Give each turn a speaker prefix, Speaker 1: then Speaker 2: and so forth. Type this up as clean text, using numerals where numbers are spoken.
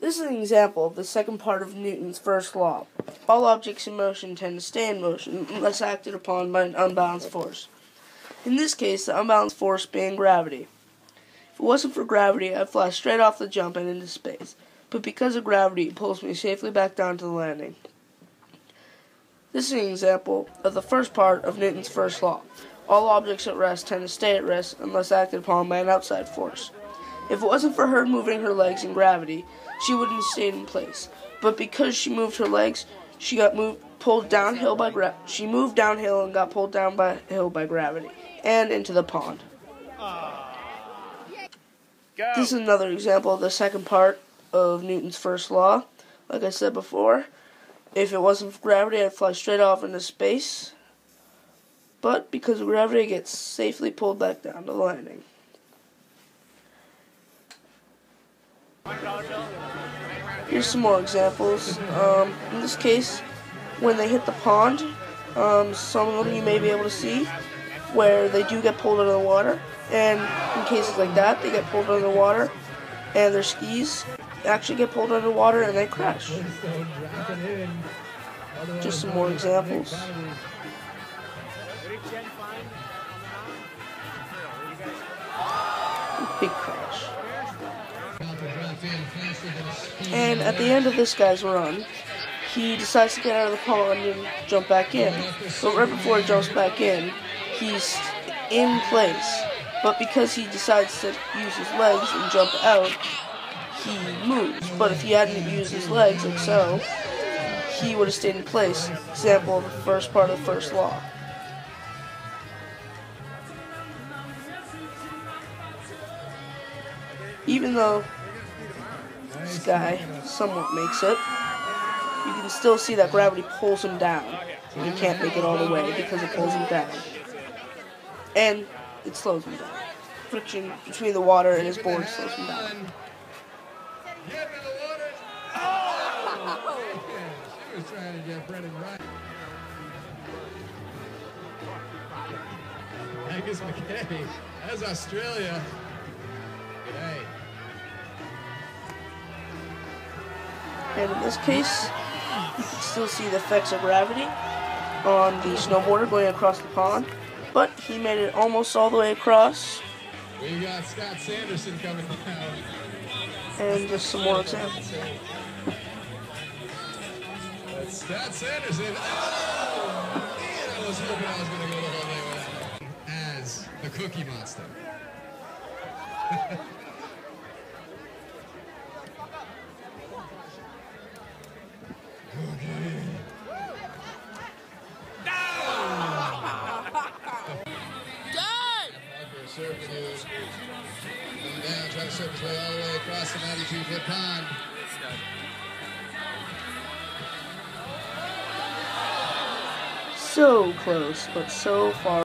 Speaker 1: This is an example of the second part of Newton's first law. All objects in motion tend to stay in motion unless acted upon by an unbalanced force. In this case, the unbalanced force being gravity. If it wasn't for gravity, I'd fly straight off the jump and into space. But because of gravity, it pulls me safely back down to the landing. This is an example of the first part of Newton's first law. All objects at rest tend to stay at rest unless acted upon by an outside force. If it wasn't for her moving her legs in gravity, she wouldn't have stayed in place. But because she moved her legs, she got pulled downhill by She moved downhill and got pulled downhill by gravity and into the pond. This is another example of the second part of Newton's first law. Like I said before, if it wasn't for gravity, I'd fly straight off into space. But because of gravity, I get safely pulled back down to the landing. Here's some more examples. In this case, when they hit the pond, some of them you may be able to see where they do get pulled under the water. And in cases like that, they get pulled under the water and their skis actually get pulled under the water and they crash. Just some more examples. Big crash. And at the end of this guy's run, he decides to get out of the pond and jump back in. But right before he jumps back in, he's in place. But because he decides to use his legs and jump out, he moves. But if he hadn't used his legs, like so, he would have stayed in place. Example of the first part of the first law. Even though this guy somewhat makes it, you can still see that gravity pulls him down. And he can't make it all the way because it pulls him down. And it slows him down. Friction between the water and his board slows him down.
Speaker 2: Angus McKay, that's Australia. G'day.
Speaker 1: And in this case, you can still see the effects of gravity on the snowboarder going across the pond, but he made it almost all the way across.
Speaker 2: We got Scott Sanderson coming down.
Speaker 1: And just some more examples.
Speaker 2: That's Scott Sanderson. Oh! Man, I was hoping I was going to go the whole way with him. As the Cookie Monster. Coming down, trying to surf his way all the way across the 92-foot pond.
Speaker 1: So close, but so far.